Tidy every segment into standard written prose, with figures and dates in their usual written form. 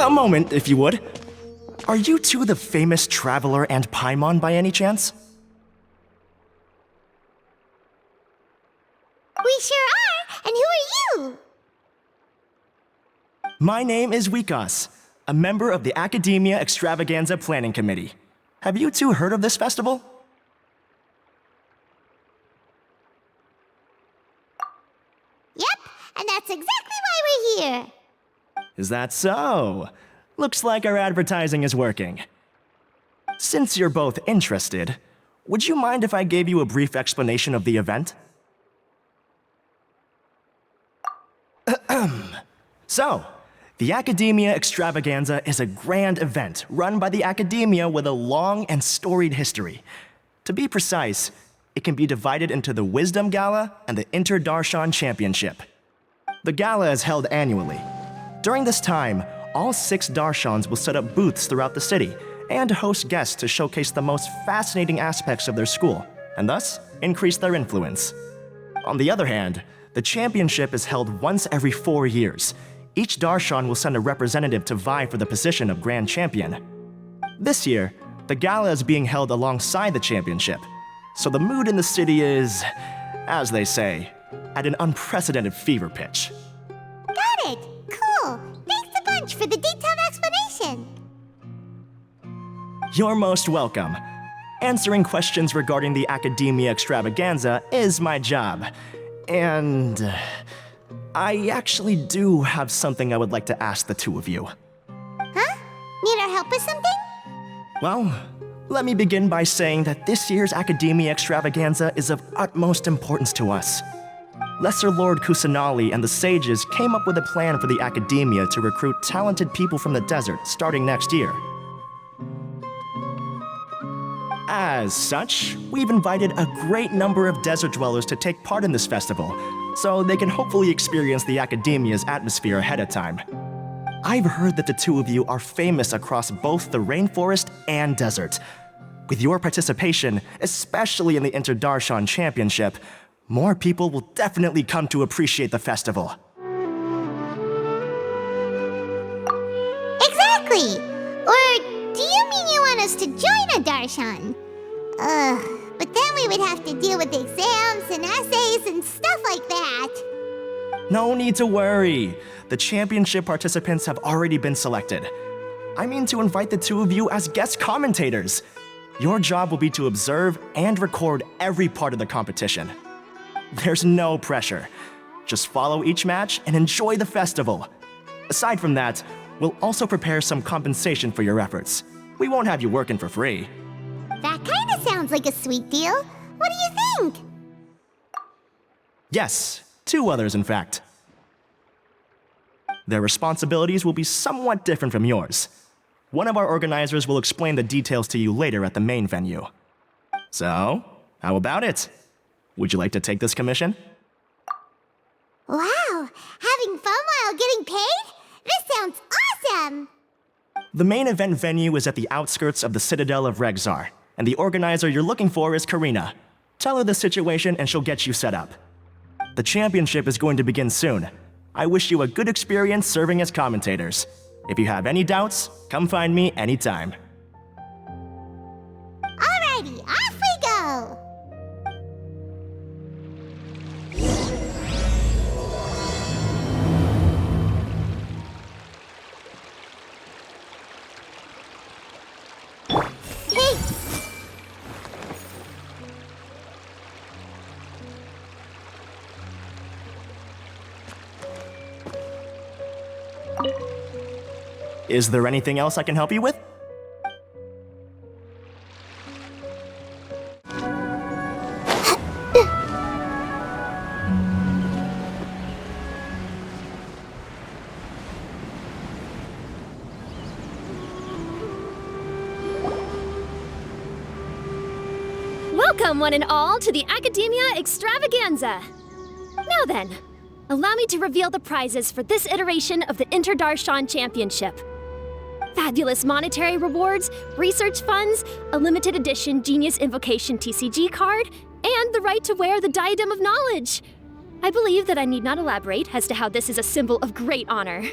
A moment, if you would. Are you two the famous Traveler and Paimon by any chance? We sure are, and who are you? My name is Wikas, a member of the Academia Extravaganza Planning Committee. Have you two heard of this festival? Yep, and that's exactly why we're here. Is that so? Looks like our advertising is working. Since you're both interested, would you mind if I gave you a brief explanation of the event? So, the Academia Extravaganza is a grand event run by the Academia with a long and storied history. To be precise, it can be divided into the Wisdom Gala and the Inter-Darshan Championship. The gala is held annually. During this time, all 6 Darshans will set up booths throughout the city and host guests to showcase the most fascinating aspects of their school, and thus increase their influence. On the other hand, the championship is held once every 4 years. Each Darshan will send a representative to vie for the position of Grand Champion. This year, the gala is being held alongside the championship, so the mood in the city is, as they say, at an unprecedented fever pitch. Got it! Cool! Thanks a bunch for the detailed explanation! You're most welcome. Answering questions regarding the Academia Extravaganza is my job. And I actually do have something I would like to ask the two of you. Huh? Need our help with something? Well, let me begin by saying that this year's Academia Extravaganza is of utmost importance to us. Lesser Lord Kusanali and the sages came up with a plan for the Academia to recruit talented people from the desert starting next year. As such, we've invited a great number of desert dwellers to take part in this festival, so they can hopefully experience the Academia's atmosphere ahead of time. I've heard that the two of you are famous across both the rainforest and desert. With your participation, especially in the Inter-Darshan Championship, more people will definitely come to appreciate the festival. Exactly! Or do you mean you want us to join a Darshan? But then we would have to deal with exams and essays and stuff like that. No need to worry. The championship participants have already been selected. I mean to invite the two of you as guest commentators. Your job will be to observe and record every part of the competition. There's no pressure. Just follow each match and enjoy the festival. Aside from that, we'll also prepare some compensation for your efforts. We won't have you working for free. That kinda sounds like a sweet deal. What do you think? Yes, 2 others in fact. Their responsibilities will be somewhat different from yours. One of our organizers will explain the details to you later at the main venue. So, how about it? Would you like to take this commission? Wow! Having fun while getting paid? This sounds awesome! The main event venue is at the outskirts of the Citadel of Regzar, and the organizer you're looking for is Karina. Tell her the situation and she'll get you set up. The championship is going to begin soon. I wish you a good experience serving as commentators. If you have any doubts, come find me anytime. Alrighty, off we go! Hey! Is there anything else I can help you with? Welcome, one and all, to the Academia Extravaganza! Now then, allow me to reveal the prizes for this iteration of the Inter-Darshan Championship. Fabulous monetary rewards, research funds, a limited edition Genius Invocation TCG card, and the right to wear the Diadem of Knowledge. I believe that I need not elaborate as to how this is a symbol of great honor.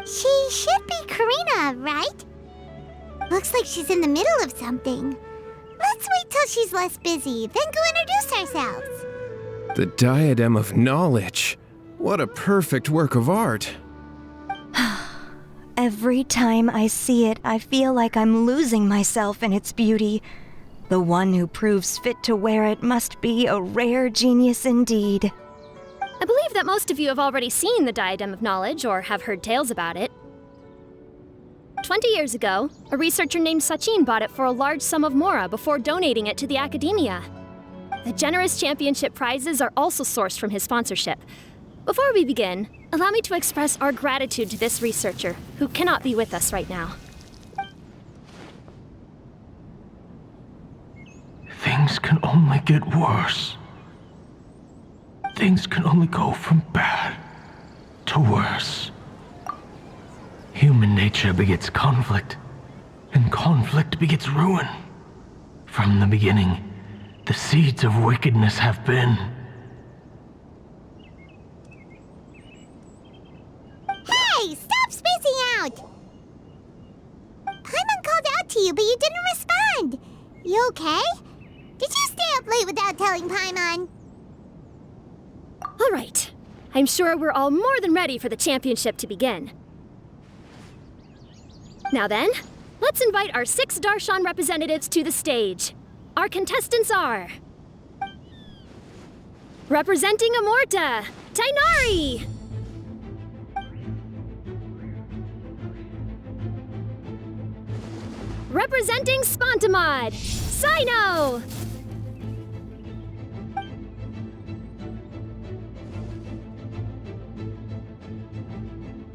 She should be Karina, right? Looks like she's in the middle of something. Let's wait till she's less busy, then go introduce ourselves. The Diadem of Knowledge. What a perfect work of art. Every time I see it, I feel like I'm losing myself in its beauty. The one who proves fit to wear it must be a rare genius indeed. I believe that most of you have already seen the Diadem of Knowledge or have heard tales about it. 20 years ago, a researcher named Sachin bought it for a large sum of mora before donating it to the academia. The generous championship prizes are also sourced from his sponsorship. Before we begin, allow me to express our gratitude to this researcher, who cannot be with us right now. Things can only get worse. Things can only go from bad to worse. Human nature begets conflict, and conflict begets ruin. From the beginning, the seeds of wickedness have been. Hey, stop spacing out! Paimon called out to you, but you didn't respond. You okay? Did you stay up late without telling Paimon? All right. I'm sure we're all more than ready for the championship to begin. Now then, let's invite our 6 Darshan representatives to the stage. Our contestants are... Representing Amorta, Tainari! Representing Spontamod, Sino!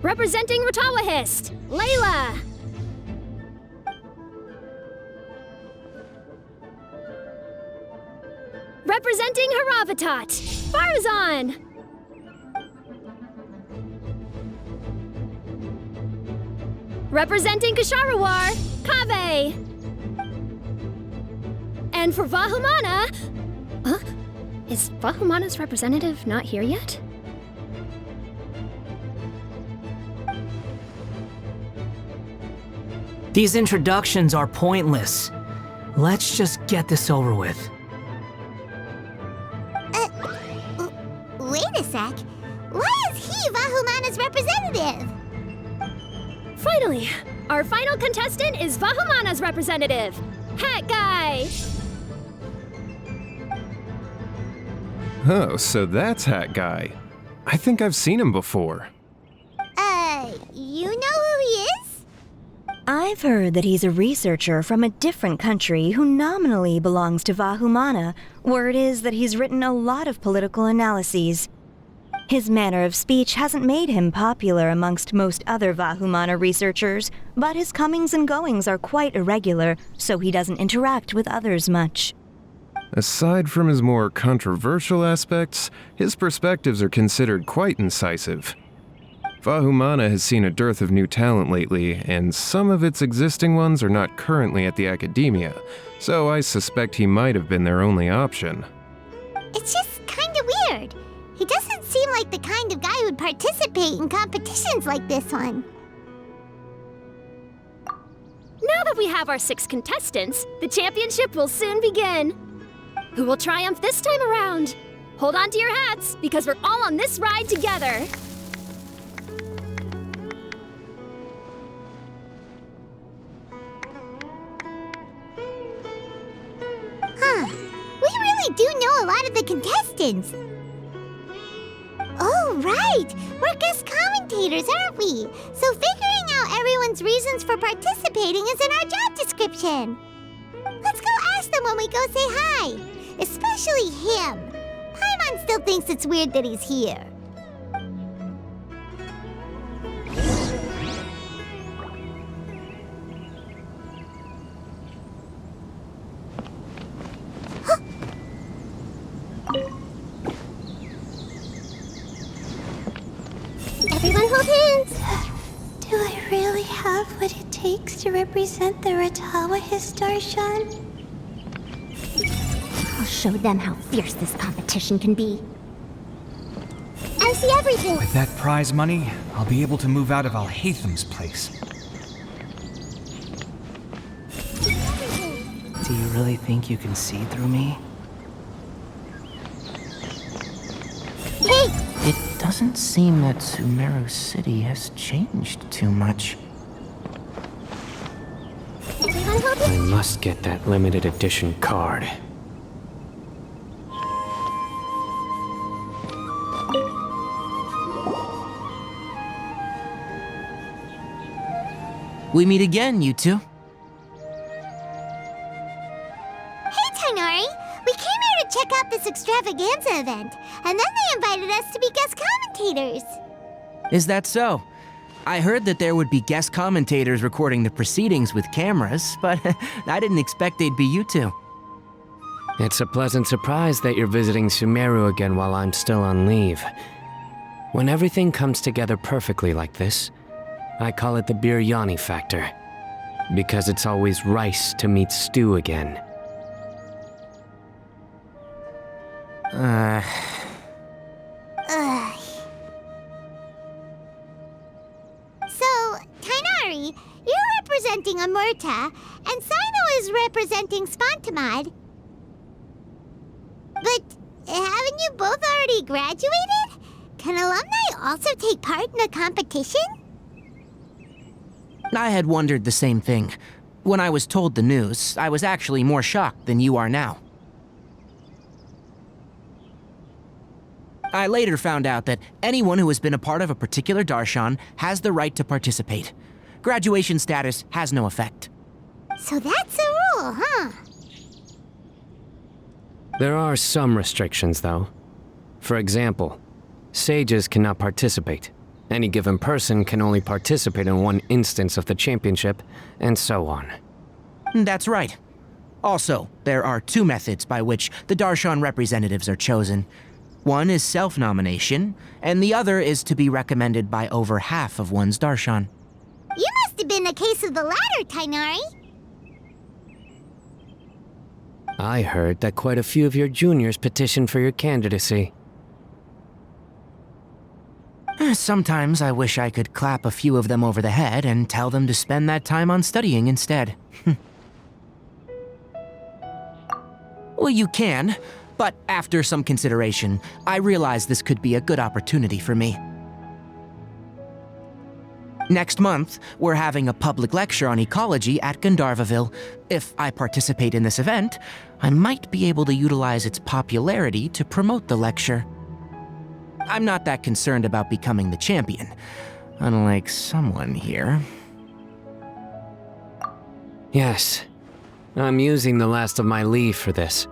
Representing Ratawahist, Layla! Representing Haravatat, Farazan! Representing Kasharawar, Kaveh! And for Vahumana... Is Vahumana's representative not here yet? These introductions are pointless. Let's just get this over with. Wait a sec. Why is he Vahumana's representative? Finally, our final contestant is Vahumana's representative, Hat Guy! Oh, so that's Hat Guy. I think I've seen him before. You know who he is? I've heard that he's a researcher from a different country who nominally belongs to Vahumana. Word is that he's written a lot of political analyses. His manner of speech hasn't made him popular amongst most other Vahumana researchers, but his comings and goings are quite irregular, so he doesn't interact with others much. Aside from his more controversial aspects, his perspectives are considered quite incisive. Vahumana has seen a dearth of new talent lately, and some of its existing ones are not currently at the academia, so I suspect he might have been their only option. It's just kinda weird. He doesn't seem like the kind of guy who'd participate in competitions like this one. Now that we have our 6 contestants, the championship will soon begin. Who will triumph this time around? Hold on to your hats, because we're all on this ride together. We really do know a lot of the contestants. Oh, right! We're guest commentators, aren't we? So figuring out everyone's reasons for participating is in our job description. Let's go ask them when we go say hi. Especially him. Paimon still thinks it's weird that he's here. Everyone hold hands! Do I really have what it takes to represent the Ratawahist Darshan? I'll show them how fierce this competition can be. As to see everything. With that prize money, I'll be able to move out of Alhatham's place. Do you really think you can see through me? Hey! It doesn't seem that Sumeru City has changed too much. Everyone hold it. I must get that limited edition card. We meet again, you two. Hey, Tainari! We came here to check out this extravaganza event, and then they invited us to be guest commentators. Is that so? I heard that there would be guest commentators recording the proceedings with cameras, but I didn't expect they'd be you two. It's a pleasant surprise that you're visiting Sumeru again while I'm still on leave. When everything comes together perfectly like this, I call it the biryani factor. Because it's always rice to meet stew again. Ugh. So, Tainari, you're representing Amurta, and Sino is representing Spontamod. But haven't you both already graduated? Can alumni also take part in a competition? I had wondered the same thing. When I was told the news, I was actually more shocked than you are now. I later found out that anyone who has been a part of a particular darshan has the right to participate. Graduation status has no effect. So that's a rule, huh? There are some restrictions, though. For example, sages cannot participate. Any given person can only participate in one instance of the championship, and so on. That's right. Also, there are two methods by which the darshan representatives are chosen. One is self-nomination, and the other is to be recommended by over half of one's darshan. You must have been a case of the latter, Tainari. I heard that quite a few of your juniors petitioned for your candidacy. Sometimes I wish I could clap a few of them over the head and tell them to spend that time on studying instead. Well, you can, but after some consideration, I realized this could be a good opportunity for me. Next month, we're having a public lecture on ecology at Gandharvaville. If I participate in this event, I might be able to utilize its popularity to promote the lecture. I'm not that concerned about becoming the champion, unlike someone here. Yes, I'm using the last of my leave for this.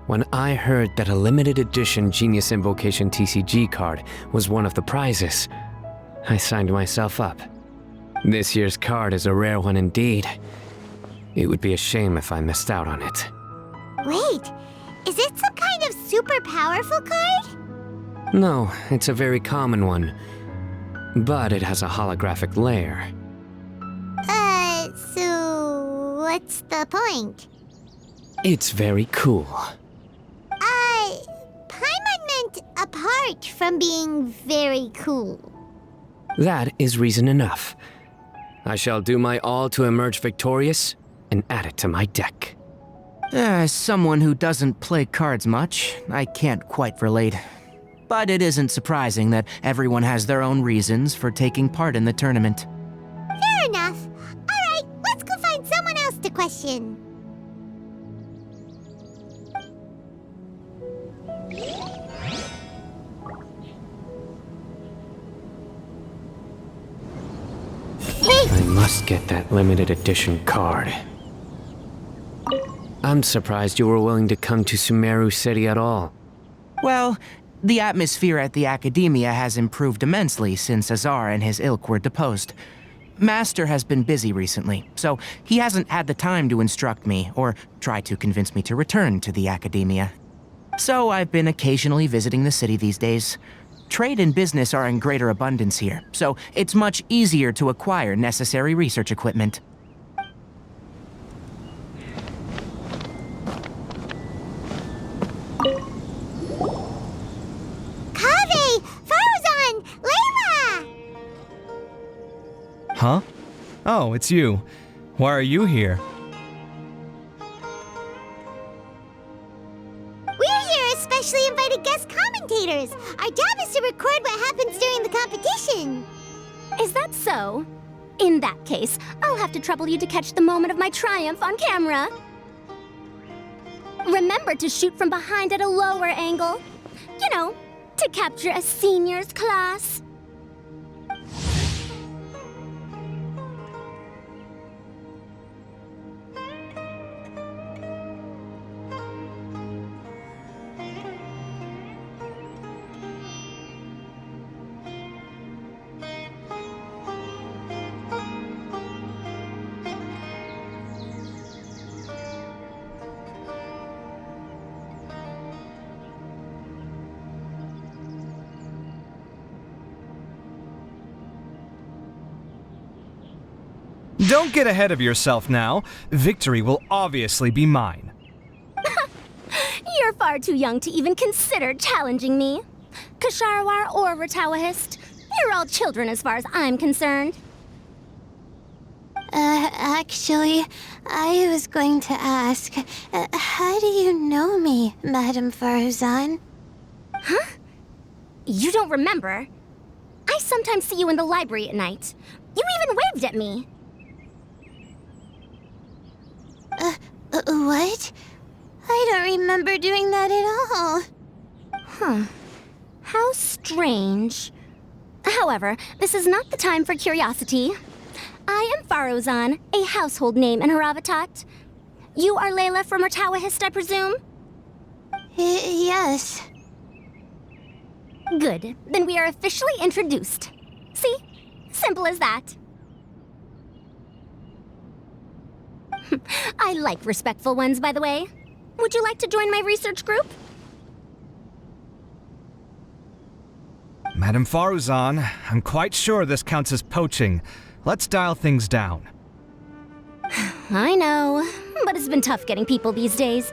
When I heard that a limited edition Genius Invocation TCG card was one of the prizes, I signed myself up. This year's card is a rare one indeed. It would be a shame if I missed out on it. Wait, is it some kind of super powerful card? No, it's a very common one. But it has a holographic layer. So what's the point? It's very cool. Paimon meant apart from being very cool. That is reason enough. I shall do my all to emerge victorious and add it to my deck. As someone who doesn't play cards much, I can't quite relate. But it isn't surprising that everyone has their own reasons for taking part in the tournament. Fair enough. Alright, let's go find someone else to question. Hey! I must get that limited edition card. I'm surprised you were willing to come to Sumeru City at all. Well, the atmosphere at the Academia has improved immensely since Azar and his ilk were deposed. Master has been busy recently, so he hasn't had the time to instruct me or try to convince me to return to the Academia. So I've been occasionally visiting the city these days. Trade and business are in greater abundance here, so it's much easier to acquire necessary research equipment. Kaveh! Huh? Oh, it's you. Why are you here? We're here as specially invited guest commentators. Our job is to record what happens during the competition. Is that so? In that case, I'll have to trouble you to catch the moment of my triumph on camera. Remember to shoot from behind at a lower angle. You know, to capture a seniors class. Don't get ahead of yourself now. Victory will obviously be mine. You're far too young to even consider challenging me. Kasharawar or Ratawahist, you're all children as far as I'm concerned. Actually, I was going to ask, how do you know me, Madame Faruzan? Huh? You don't remember? I sometimes see you in the library at night. You even waved at me. What? I don't remember doing that at all. Huh. How strange. However, this is not the time for curiosity. I am Faruzan, a household name in Haravatat. You are Layla from Ratawahist, I presume? Yes. Good. Then we are officially introduced. See? Simple as that. I like respectful ones, by the way. Would you like to join my research group? Madame Faruzan, I'm quite sure this counts as poaching. Let's dial things down. I know, but it's been tough getting people these days,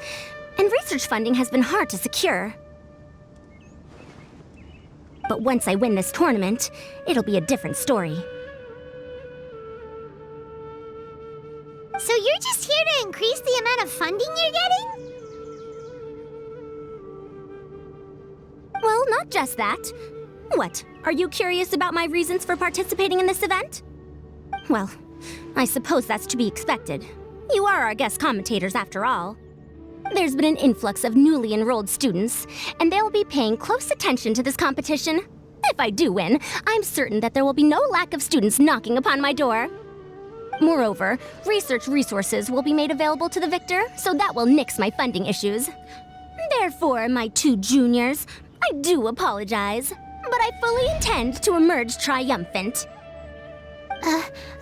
and research funding has been hard to secure. But once I win this tournament, it'll be a different story. So you're just here to increase the amount of funding you're getting? Well, not just that. What, are you curious about my reasons for participating in this event? Well, I suppose that's to be expected. You are our guest commentators after all. There's been an influx of newly enrolled students, and they'll be paying close attention to this competition. If I do win, I'm certain that there will be no lack of students knocking upon my door. Moreover, research resources will be made available to the victor, so that will nix my funding issues. Therefore, my two juniors, I do apologize, but I fully intend to emerge triumphant.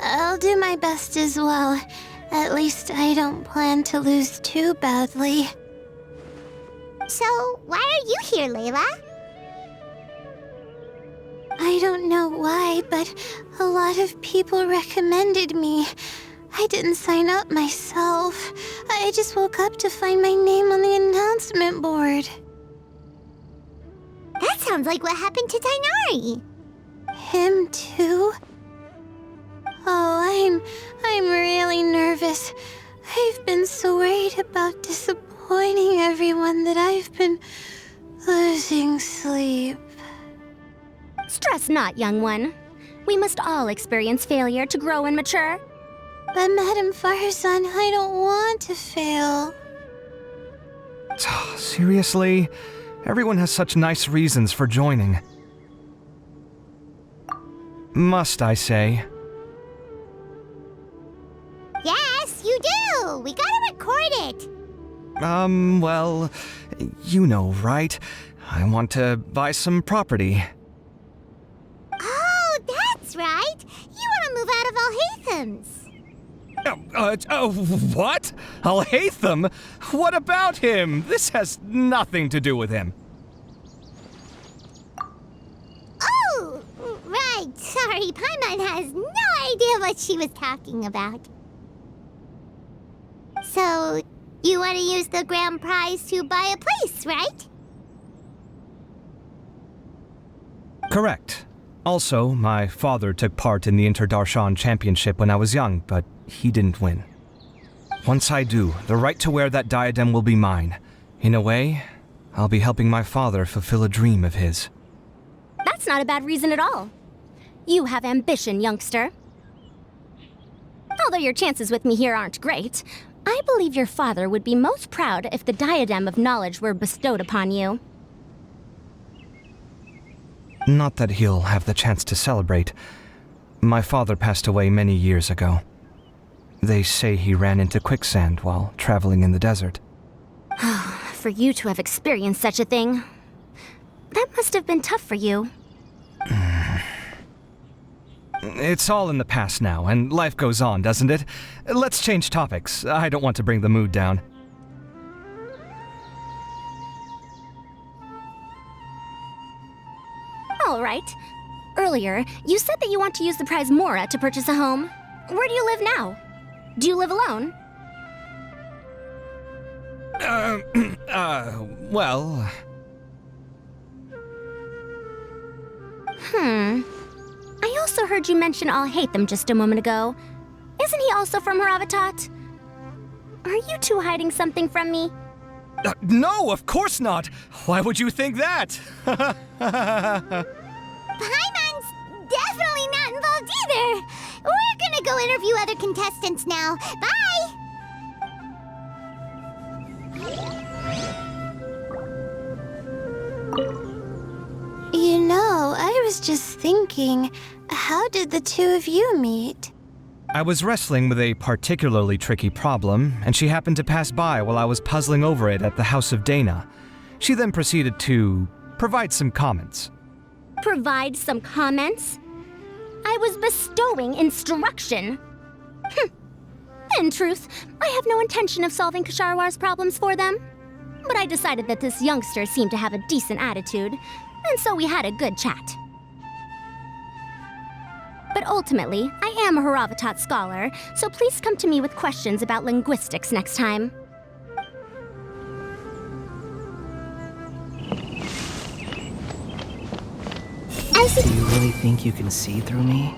I'll do my best as well. At least I don't plan to lose too badly. So, why are you here, Layla? I don't know why, but a lot of people recommended me. I didn't sign up myself. I just woke up to find my name on the announcement board. That sounds like what happened to Tainari. Him too? Oh, I'm really nervous. I've been so worried about disappointing everyone that I've been losing sleep. Stress not, young one. We must all experience failure to grow and mature. But Madame Faruzan, I don't want to fail. Seriously? Everyone has such nice reasons for joining. Must I say? Yes, you do! We gotta record it! Well, you know, right? I want to buy some property. Oh, that's right! You wanna move out of Alhatham's. What? Alhatham? What about him? This has nothing to do with him. Oh, right. Sorry, Paimon has no idea what she was talking about. So, you want to use the grand prize to buy a place, right? Correct. Also, my father took part in the Inter-Darshan Championship when I was young, but he didn't win. Once I do, the right to wear that diadem will be mine. In a way, I'll be helping my father fulfill a dream of his. That's not a bad reason at all. You have ambition, youngster. Although your chances with me here aren't great, I believe your father would be most proud if the diadem of knowledge were bestowed upon you. Not that he'll have the chance to celebrate. My father passed away many years ago. They say he ran into quicksand while traveling in the desert. For you to have experienced such a thing, that must have been tough for you. It's all in the past now, and life goes on, doesn't it? Let's change topics. I don't want to bring the mood down. All right. Earlier, you said that you want to use the prize Mora to purchase a home. Where do you live now? Do you live alone? Well... I also heard you mention I'll hate them just a moment ago. Isn't he also from Haravatat? Are you two hiding something from me? No, of course not! Why would you think that? Paimon's definitely not involved either. We're gonna go interview other contestants now. Bye! You know, I was just thinking, how did the two of you meet? I was wrestling with a particularly tricky problem, and she happened to pass by while I was puzzling over it at the House of Dana. She then proceeded to provide some comments. Provide some comments? I was bestowing instruction. In truth, I have no intention of solving Kasharwar's problems for them. But I decided that this youngster seemed to have a decent attitude, and so we had a good chat. But ultimately, I am a Haravatat scholar, so please come to me with questions about linguistics next time. Do you really think you can see through me?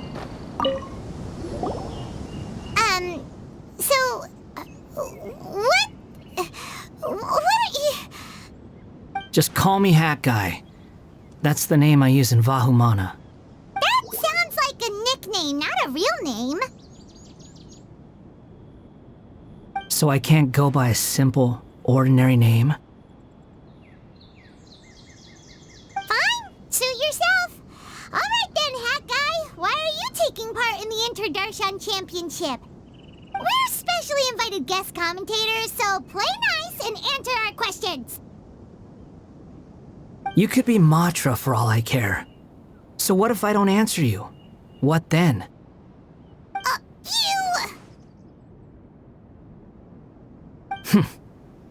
So... What are you... Just call me Hat Guy. That's the name I use in Vahumana. That sounds like a nickname, not a real name. So I can't go by a simple, ordinary name? Fine, suit yourself. Alright then, Hat Guy. Why are you taking part in the Inter-Darshan Championship? We're specially invited guest commentators, so play nice and answer our questions. You could be Matra for all I care. So what if I don't answer you? What then?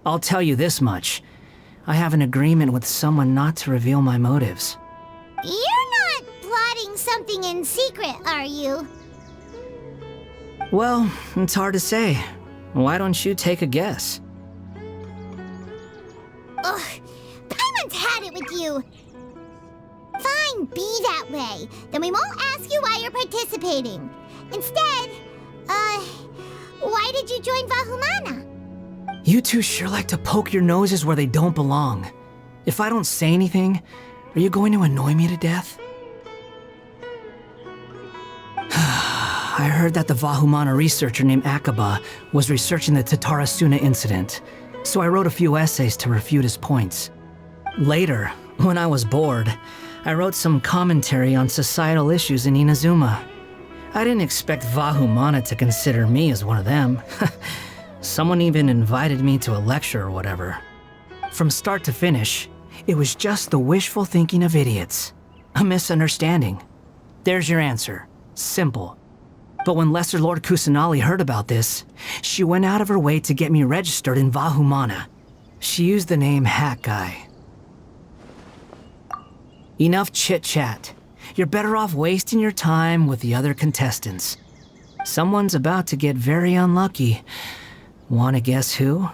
I'll tell you this much. I have an agreement with someone not to reveal my motives. You're not plotting something in secret, are you? Well, it's hard to say. Why don't you take a guess? Ugh, Paimon's had it with you. Fine, be that way. Then we won't ask you why you're participating. Instead, why did you join Vahumana? You two sure like to poke your noses where they don't belong. If I don't say anything, are you going to annoy me to death? I heard that the Vahumana researcher named Akaba was researching the Tatarasuna incident, so I wrote a few essays to refute his points. Later, when I was bored, I wrote some commentary on societal issues in Inazuma. I didn't expect Vahumana to consider me as one of them. Someone even invited me to a lecture or whatever. From start to finish, it was just the wishful thinking of idiots. A misunderstanding. There's your answer. Simple. But when Lesser Lord Kusanali heard about this, she went out of her way to get me registered in Vahumana. She used the name Hat Guy. Enough chit-chat. You're better off wasting your time with the other contestants. Someone's about to get very unlucky. Wanna guess who? How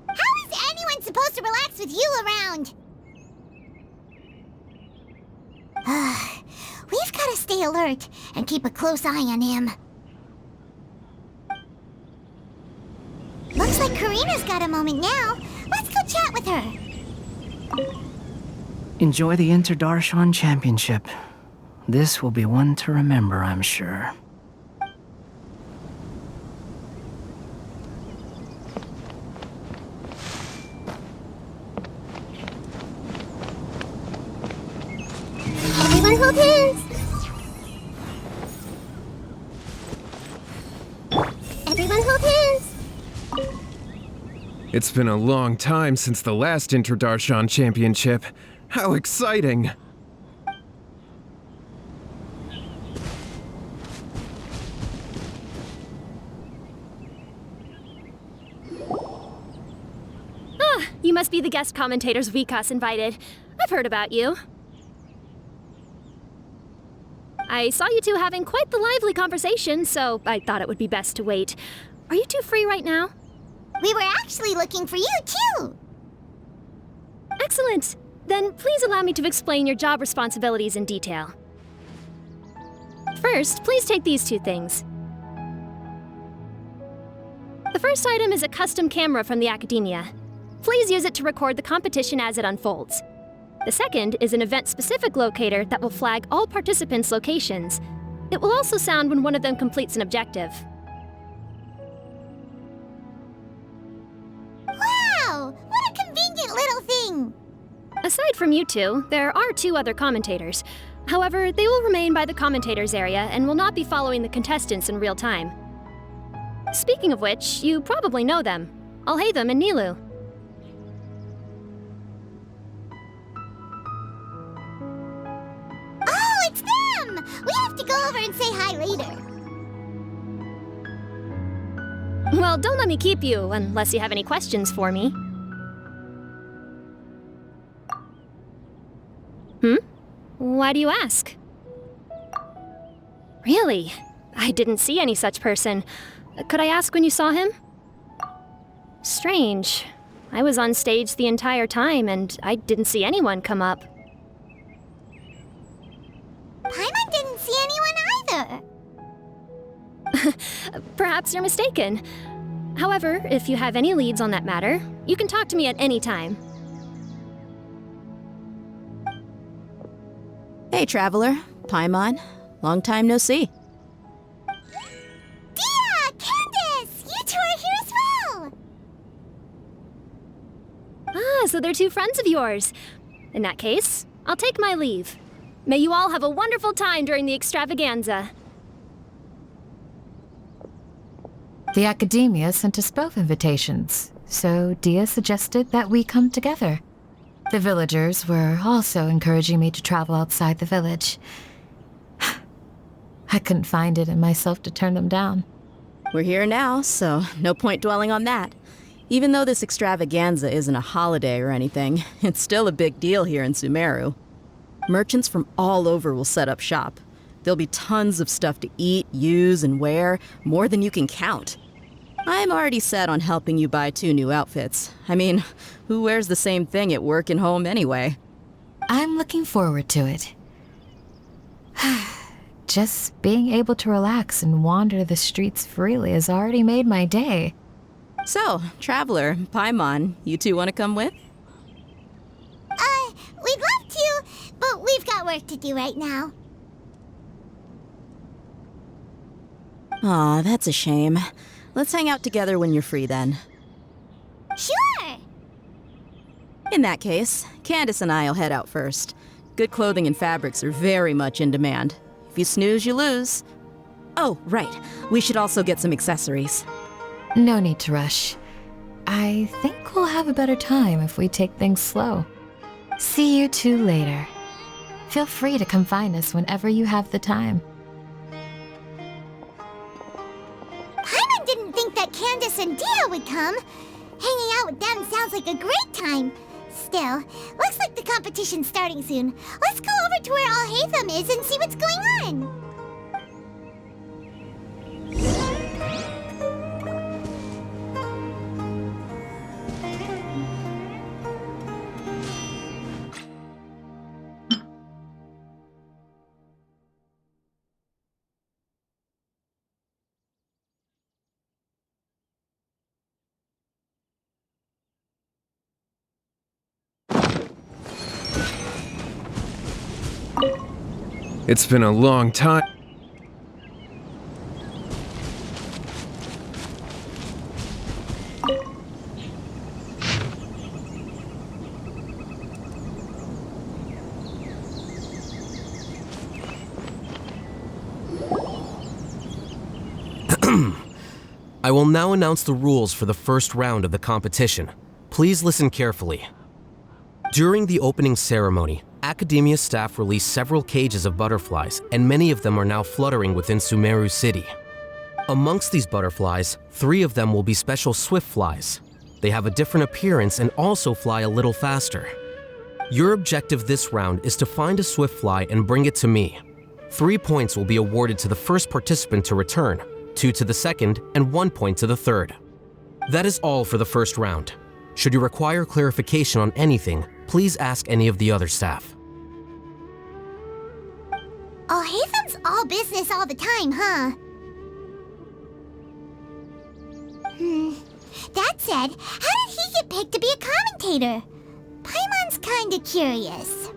is anyone supposed to relax with you around? We've gotta stay alert and keep a close eye on him. Looks like Karina's got a moment now. Let's go chat with her. Enjoy the Inter-Darshan Championship. This will be one to remember, I'm sure. Everyone hold hands! Everyone hold hands! It's been a long time since the last Inter-Darshan Championship. How exciting! You must be the guest commentators Vikas invited. I've heard about you. I saw you two having quite the lively conversation, so I thought it would be best to wait. Are you two free right now? We were actually looking for you, too! Excellent! Then please allow me to explain your job responsibilities in detail. First, please take these two things. The first item is a custom camera from the Academia. Please use it to record the competition as it unfolds. The second is an event-specific locator that will flag all participants' locations. It will also sound when one of them completes an objective. Wow! What a convenient little thing! Aside from you two, there are two other commentators. However, they will remain by the commentators area and will not be following the contestants in real time. Speaking of which, you probably know them. Alhaitham and Nilu. Oh, it's them! We have to go over and say hi later. Well, don't let me keep you, unless you have any questions for me. Why do you ask? Really? I didn't see any such person. Could I ask when you saw him? Strange. I was on stage the entire time, and I didn't see anyone come up. Paimon didn't see anyone either. Perhaps you're mistaken. However, if you have any leads on that matter, you can talk to me at any time. Hey, Traveler. Paimon. Long time no see. Dia! Candace! You two are here as well! Ah, so they're two friends of yours. In that case, I'll take my leave. May you all have a wonderful time during the extravaganza. The Academia sent us both invitations, so Dia suggested that we come together. The villagers were also encouraging me to travel outside the village. I couldn't find it in myself to turn them down. We're here now, so no point dwelling on that. Even though this extravaganza isn't a holiday or anything, it's still a big deal here in Sumeru. Merchants from all over will set up shop. There'll be tons of stuff to eat, use, and wear, more than you can count. I'm already set on helping you buy 2 new outfits. I mean, who wears the same thing at work and home anyway? I'm looking forward to it. Just being able to relax and wander the streets freely has already made my day. So, Traveler, Paimon, you two want to come with? We'd love to, but we've got work to do right now. Aw, that's a shame. Let's hang out together when you're free then. Sure! In that case, Candace and I'll head out first. Good clothing and fabrics are very much in demand. If you snooze, you lose. Oh, right. We should also get some accessories. No need to rush. I think we'll have a better time if we take things slow. See you two later. Feel free to come find us whenever you have the time. Paimon didn't think that Candace and Dia would come. Hanging out with them sounds like a great time. Still, looks like the competition's starting soon. Let's go over to where Alhaitham is and see what's going on. It's been a long time. I will now announce the rules for the first round of the competition. Please listen carefully. During the opening ceremony, Academia staff released several cages of butterflies, and many of them are now fluttering within Sumeru City. Amongst these butterflies, 3 of them will be special swift flies. They have a different appearance and also fly a little faster. Your objective this round is to find a swift fly and bring it to me. 3 points will be awarded to the first participant to return, 2 to the second, and 1 point to the third. That is all for the first round. Should you require clarification on anything, please ask any of the other staff. Oh, Hatham's all business all the time, huh? That said, how did he get picked to be a commentator? Paimon's kinda curious.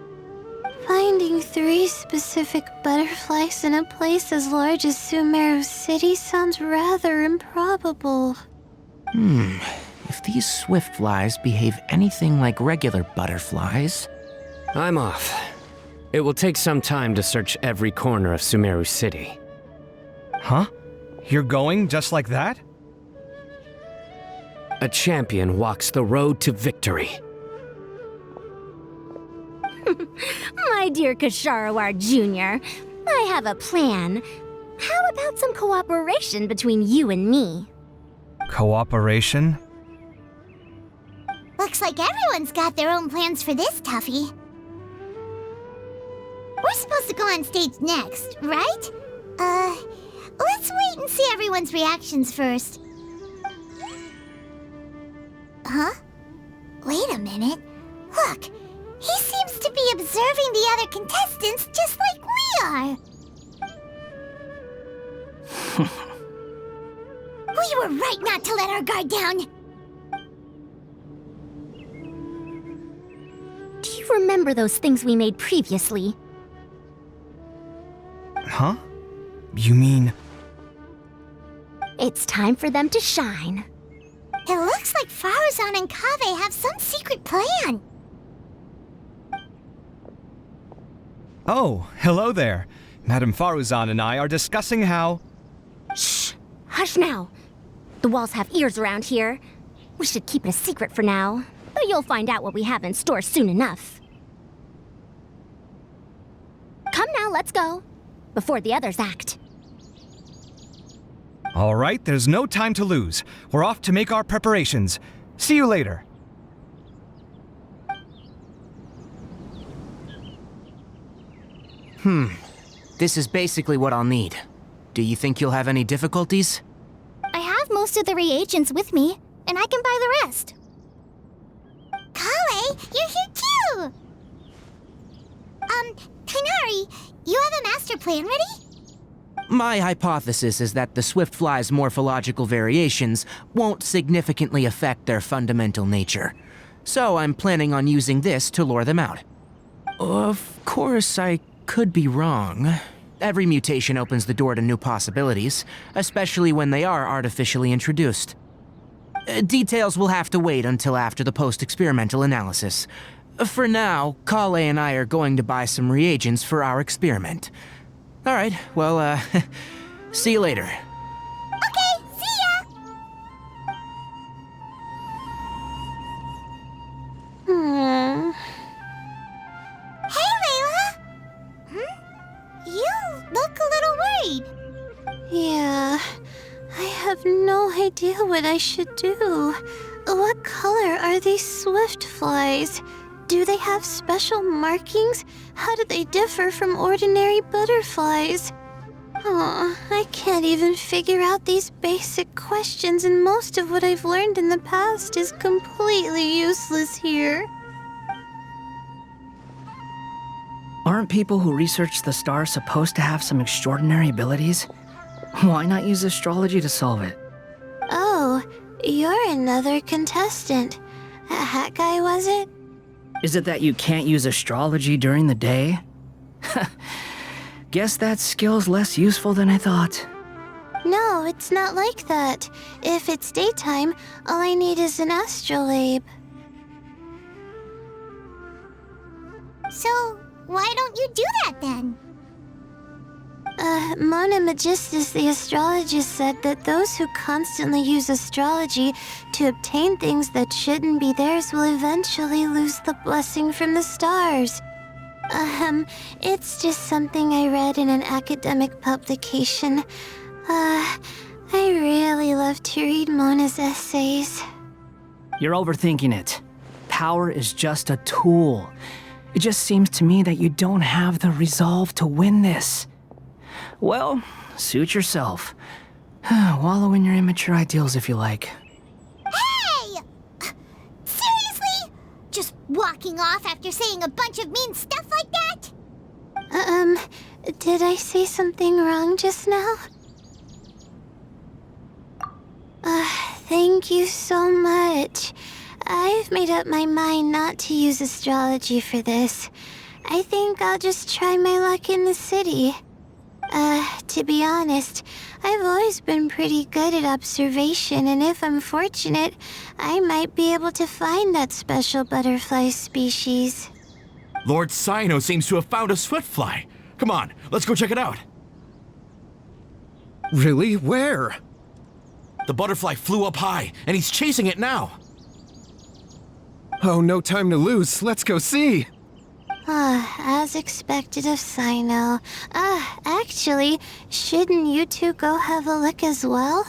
Finding 3 specific butterflies in a place as large as Sumeru City sounds rather improbable. If these swift flies behave anything like regular butterflies... I'm off. It will take some time to search every corner of Sumeru City. Huh? You're going just like that? A champion walks the road to victory. My dear Kasharawar Jr., I have a plan. How about some cooperation between you and me? Cooperation? Looks like everyone's got their own plans for this, Tuffy. We're supposed to go on stage next, right? Let's wait and see everyone's reactions first. Huh? Wait a minute. Look, he seems to be observing the other contestants just like we are. We were right not to let our guard down. Do you remember those things we made previously? Huh? You mean... It's time for them to shine. It looks like Faruzan and Kaveh have some secret plan. Oh, hello there. Madame Faruzan and I are discussing how... Shh! Hush now. The walls have ears around here. We should keep it a secret for now, but you'll find out what we have in store soon enough. Come now, let's go. Before the others act. All right, there's no time to lose. We're off to make our preparations. See you later. This is basically what I'll need. Do you think you'll have any difficulties? I have most of the reagents with me, and I can buy the rest. Kale, you're here too! Kainari, you have a master plan ready? My hypothesis is that the swift fly's morphological variations won't significantly affect their fundamental nature. So I'm planning on using this to lure them out. Of course, I could be wrong. Every mutation opens the door to new possibilities, especially when they are artificially introduced. Details will have to wait until after the post-experimental analysis. For now, Kale and I are going to buy some reagents for our experiment. All right, well, see you later. Okay, see ya! Hey, Layla! You look a little worried. Yeah, I have no idea what I should do. What color are these swift flies? Do they have special markings? How do they differ from ordinary butterflies? Oh, I can't even figure out these basic questions, and most of what I've learned in the past is completely useless here. Aren't people who research the stars supposed to have some extraordinary abilities? Why not use astrology to solve it? Oh, you're another contestant. A hat guy, was it? Is it that you can't use astrology during the day? Guess that skill's less useful than I thought. No, it's not like that. If it's daytime, all I need is an astrolabe. So, why don't you do that then? Mona Magistus, the astrologist, said that those who constantly use astrology to obtain things that shouldn't be theirs will eventually lose the blessing from the stars. It's just something I read in an academic publication. I really love to read Mona's essays. You're overthinking it. Power is just a tool. It just seems to me that you don't have the resolve to win this. Well, suit yourself. Wallow in your immature ideals if you like. Hey! Seriously? Just walking off after saying a bunch of mean stuff like that? Did I say something wrong just now? Thank you so much. I've made up my mind not to use astrology for this. I think I'll just try my luck in the city. To be honest, I've always been pretty good at observation, and if I'm fortunate, I might be able to find that special butterfly species. Lord Sino seems to have found a swiftfly. Come on, let's go check it out. Really? Where? The butterfly flew up high, and he's chasing it now. Oh, no time to lose. Let's go see. As expected of Sino. Actually, shouldn't you two go have a look as well?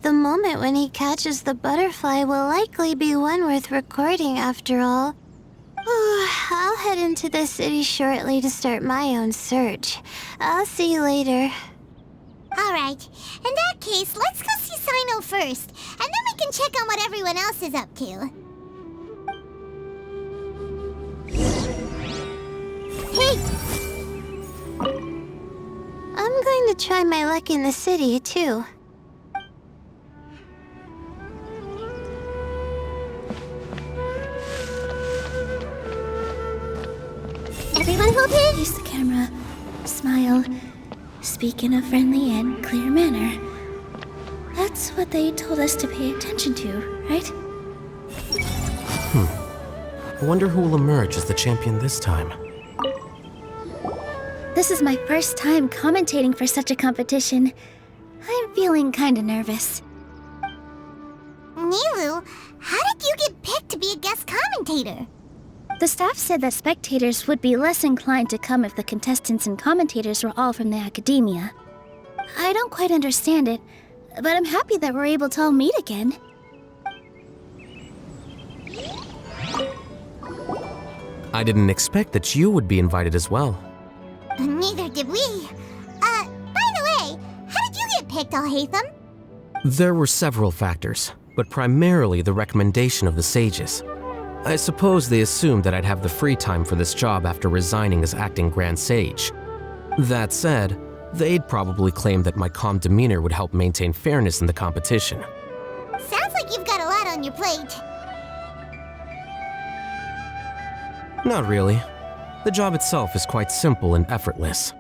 The moment when he catches the butterfly will likely be one worth recording after all. I'll head into the city shortly to start my own search. I'll see you later. Alright, in that case, let's go see Sino first, and then we can check on what everyone else is up to. Hey! I'm going to try my luck in the city, too. Everyone hold it! Use the camera. Smile. Speak in a friendly and clear manner. That's what they told us to pay attention to, right? I wonder who will emerge as the champion this time. This is my first time commentating for such a competition. I'm feeling kinda nervous. Nilu, how did you get picked to be a guest commentator? The staff said that spectators would be less inclined to come if the contestants and commentators were all from the academia. I don't quite understand it, but I'm happy that we're able to all meet again. I didn't expect that you would be invited as well. Neither did we. By the way, how did you get picked, Alhaitham? There were several factors, but primarily the recommendation of the sages. I suppose they assumed that I'd have the free time for this job after resigning as acting Grand Sage. That said, they'd probably claim that my calm demeanor would help maintain fairness in the competition. Sounds like you've got a lot on your plate. Not really. The job itself is quite simple and effortless.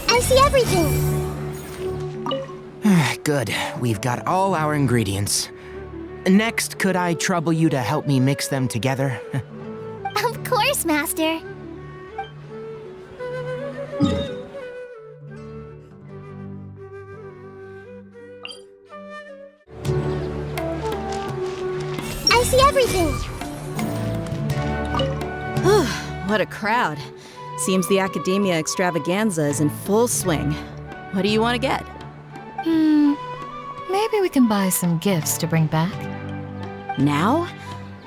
I see everything! Good. We've got all our ingredients. Next, could I trouble you to help me mix them together? Of course, Master. I see everything! What a crowd. Seems the Academia extravaganza is in full swing. What do you want to get? Maybe we can buy some gifts to bring back. Now?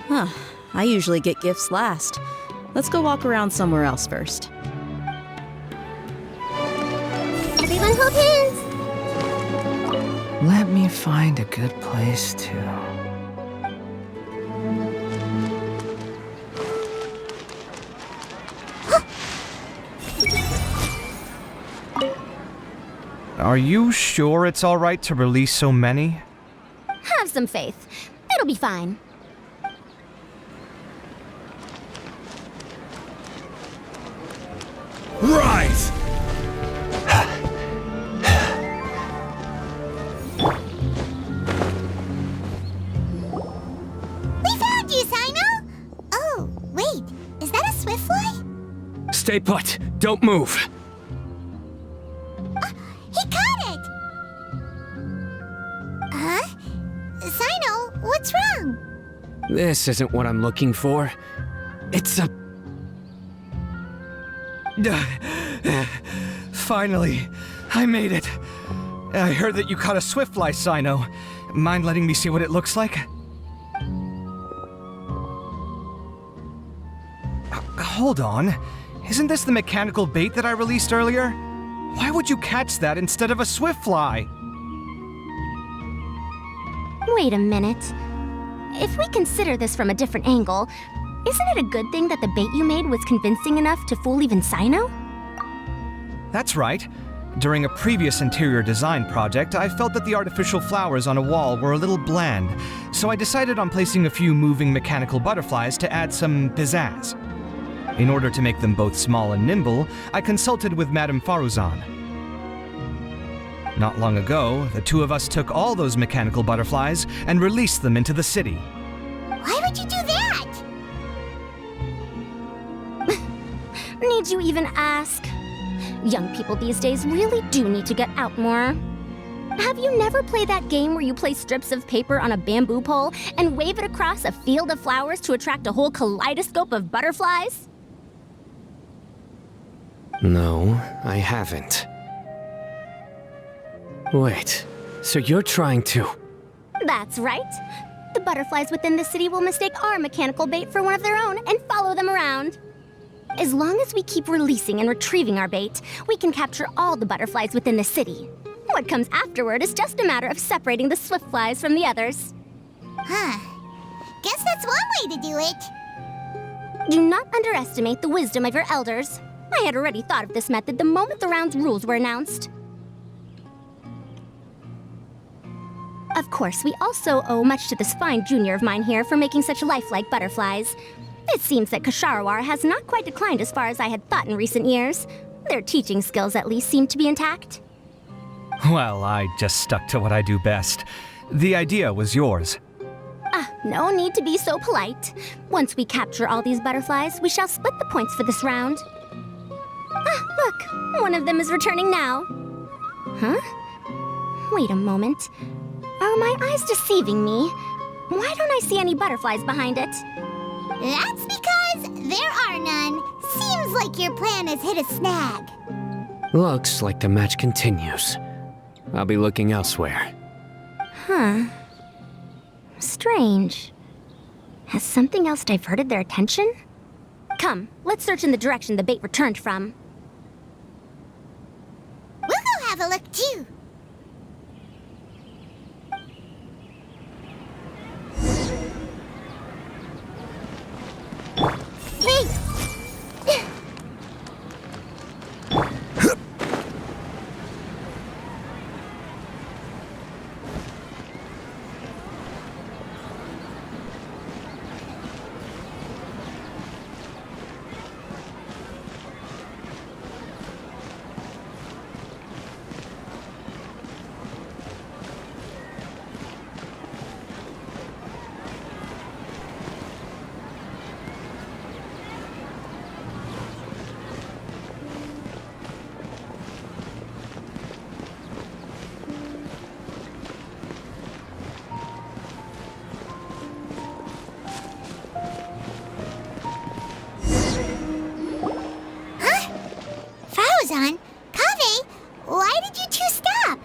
Huh. I usually get gifts last. Let's go walk around somewhere else first. Everyone hold hands! Let me find a good place to... Are you sure it's alright to release so many? Have some faith. It'll be fine. Rise! We found you, Sino! Oh, wait. Is that a swiftfly? Stay put. Don't move. He caught it! Huh? Sino, what's wrong? This isn't what I'm looking for. It's a... Finally, I made it. I heard that you caught a swiftfly, Sino. Mind letting me see what it looks like? Hold on. Isn't this the mechanical bait that I released earlier? Why would you catch that instead of a swiftfly? Wait a minute. If we consider this from a different angle, isn't it a good thing that the bait you made was convincing enough to fool even Sino? That's right. During a previous interior design project, I felt that the artificial flowers on a wall were a little bland, so I decided on placing a few moving mechanical butterflies to add some pizzazz. In order to make them both small and nimble, I consulted with Madame Faruzan. Not long ago, the two of us took all those mechanical butterflies and released them into the city. Why would you do that? Need you even ask? Young people these days really do need to get out more. Have you never played that game where you place strips of paper on a bamboo pole and wave it across a field of flowers to attract a whole kaleidoscope of butterflies? No, I haven't. Wait, so you're trying to... That's right. The butterflies within the city will mistake our mechanical bait for one of their own and follow them around. As long as we keep releasing and retrieving our bait, we can capture all the butterflies within the city. What comes afterward is just a matter of separating the swift flies from the others. Huh. Guess that's one way to do it. Do not underestimate the wisdom of your elders. I had already thought of this method the moment the round's rules were announced. Of course, we also owe much to this fine junior of mine here for making such lifelike butterflies. It seems that Kasharawar has not quite declined as far as I had thought in recent years. Their teaching skills at least seem to be intact. Well, I just stuck to what I do best. The idea was yours. No need to be so polite. Once we capture all these butterflies, we shall split the points for this round. Look, one of them is returning now. Huh? Wait a moment. Are my eyes deceiving me? Why don't I see any butterflies behind it? That's because there are none. Seems like your plan has hit a snag. Looks like the match continues. I'll be looking elsewhere. Huh. Strange. Has something else diverted their attention? Come, let's search in the direction the bait returned from. We'll go have a look too. Hey! Faruzan, Kaveh, why did you two stop?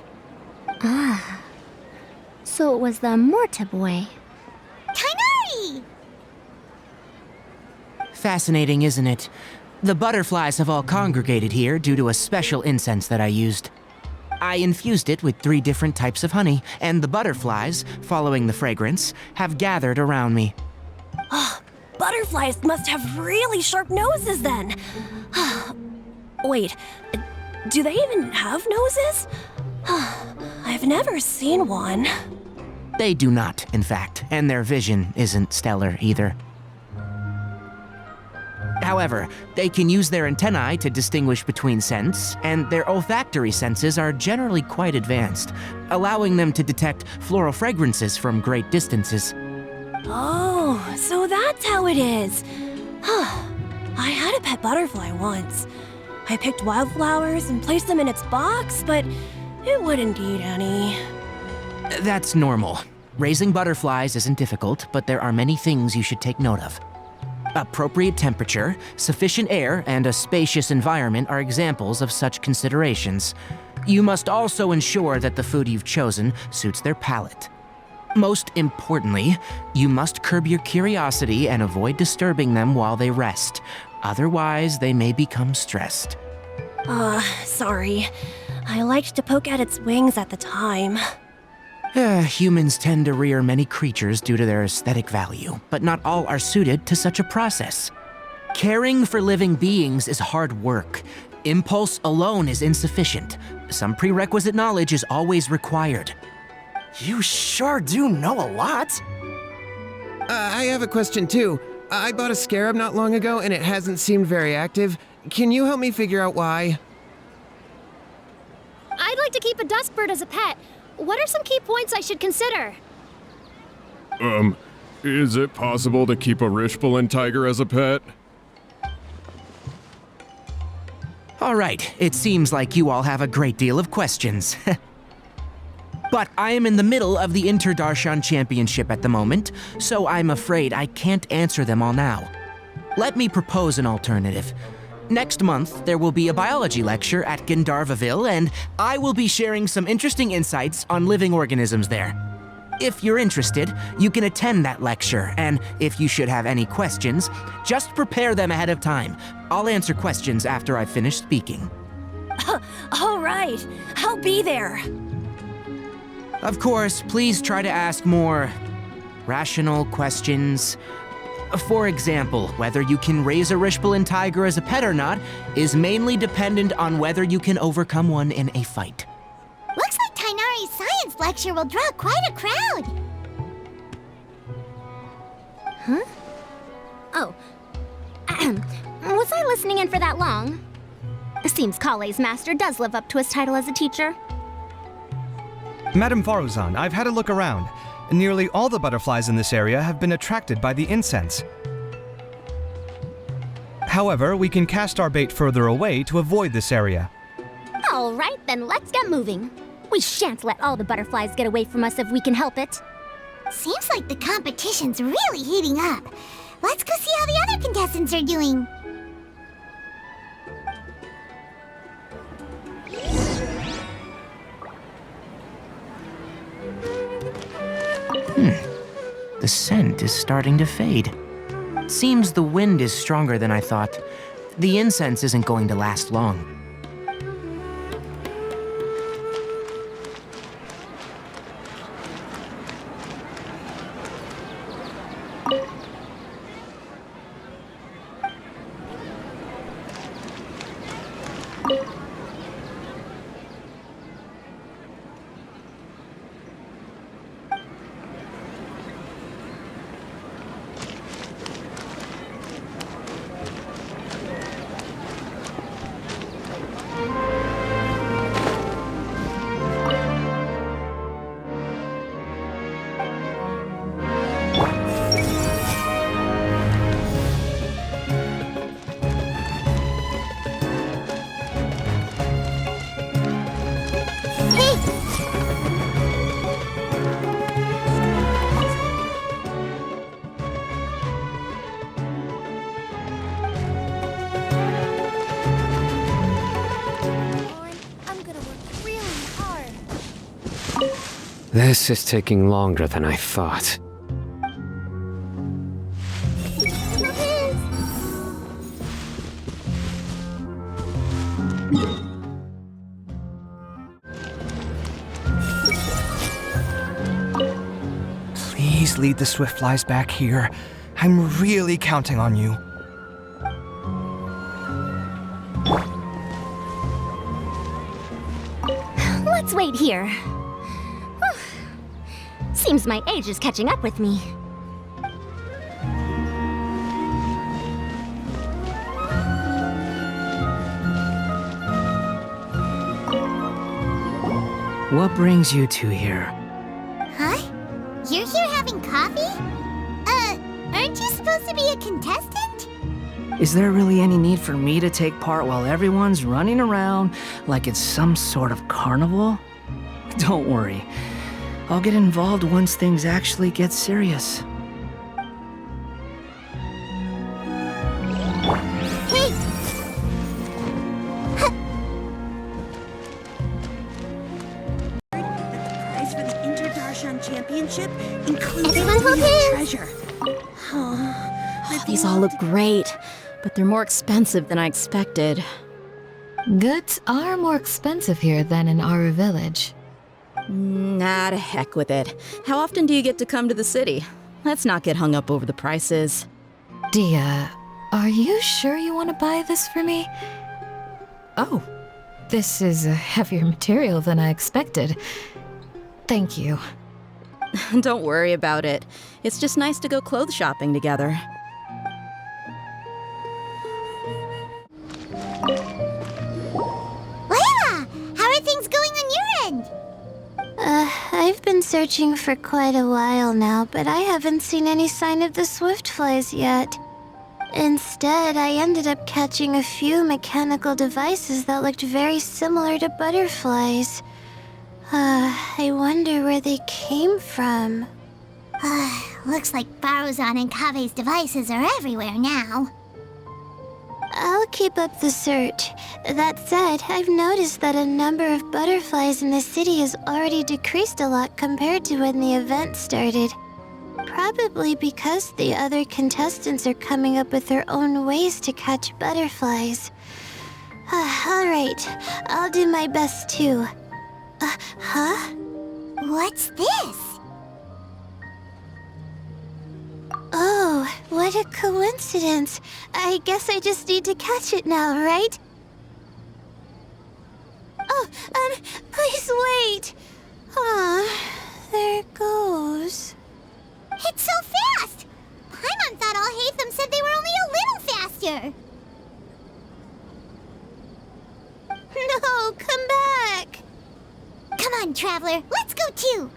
So it was the Morta boy. Kainari! Fascinating, isn't it? The butterflies have all congregated here due to a special incense that I used. I infused it with 3 different types of honey, and the butterflies, following the fragrance, have gathered around me. Butterflies must have really sharp noses then. Wait, do they even have noses? I've never seen one. They do not, in fact, and their vision isn't stellar either. However, they can use their antennae to distinguish between scents, and their olfactory senses are generally quite advanced, allowing them to detect floral fragrances from great distances. Oh, so that's how it is. I had a pet butterfly once. I picked wildflowers and placed them in its box, but it wouldn't eat any. That's normal. Raising butterflies isn't difficult, but there are many things you should take note of. Appropriate temperature, sufficient air, and a spacious environment are examples of such considerations. You must also ensure that the food you've chosen suits their palate. Most importantly, you must curb your curiosity and avoid disturbing them while they rest. Otherwise, they may become stressed. Sorry. I liked to poke at its wings at the time. Humans tend to rear many creatures due to their aesthetic value, but not all are suited to such a process. Caring for living beings is hard work. Impulse alone is insufficient. Some prerequisite knowledge is always required. You sure do know a lot. I have a question too. I bought a scarab not long ago and it hasn't seemed very active. Can you help me figure out why? I'd like to keep a dustbird as a pet. What are some key points I should consider? Is it possible to keep a Rishbalin tiger as a pet? All right, it seems like you all have a great deal of questions. But I am in the middle of the Inter-Darshan Championship at the moment, so I'm afraid I can't answer them all now. Let me propose an alternative. Next month, there will be a biology lecture at Gandharvaville, and I will be sharing some interesting insights on living organisms there. If you're interested, you can attend that lecture, and if you should have any questions, just prepare them ahead of time. I'll answer questions after I've finished speaking. All right, I'll be there. Of course, please try to ask more rational questions. For example, whether you can raise a Rishbalin tiger as a pet or not is mainly dependent on whether you can overcome one in a fight. Looks like Tainari's science lecture will draw quite a crowd. Huh? Oh. Was I listening in for that long? It seems Kale's master does live up to his title as a teacher. Madame Faruzan, I've had a look around. Nearly all the butterflies in this area have been attracted by the incense. However, we can cast our bait further away to avoid this area. All right, then let's get moving. We shan't let all the butterflies get away from us if we can help it. Seems like the competition's really heating up. Let's go see how the other contestants are doing. The scent is starting to fade. Seems the wind is stronger than I thought. The incense isn't going to last long. This is taking longer than I thought. please lead the Swiftflies back here? I'm really counting on you. Let's wait here. Whew. Seems my age is catching up with me. What brings you two here? Huh? You're here having coffee? Aren't you supposed to be a contestant? Is there really any need for me to take part while everyone's running around like it's some sort of carnival? Don't worry. I'll get involved once things actually get serious. Hey! Prize for the Inter-Darshan Championship includes Everyone hold hands! treasure. These all look great, but they're more expensive than I expected. Goods are more expensive here than in our village. Nah, to heck with it. How often do you get to come to the city? Let's not get hung up over the prices. Dia, are you sure you want to buy this for me? Oh, this is a heavier material than I expected. Thank you. Don't worry about it. It's just nice to go clothes shopping together. Layla! How are things going on your end? I've been searching for quite a while now, but I haven't seen any sign of the Swiftflies yet. Instead, I ended up catching a few mechanical devices that looked very similar to butterflies. I wonder where they came from. Looks like Baruzan and Kave's devices are everywhere now. I'll keep up the search. That said, I've noticed that a number of butterflies in the city has already decreased a lot compared to when the event started. Probably because the other contestants are coming up with their own ways to catch butterflies. Alright, I'll do my best too. Huh? What's this? Oh, what a coincidence. I guess I just need to catch it now, right? Oh, please wait. There it goes. It's so fast! Paimon thought all Hatham said they were only a little faster. No, come back. Come on, Traveler, let's go too.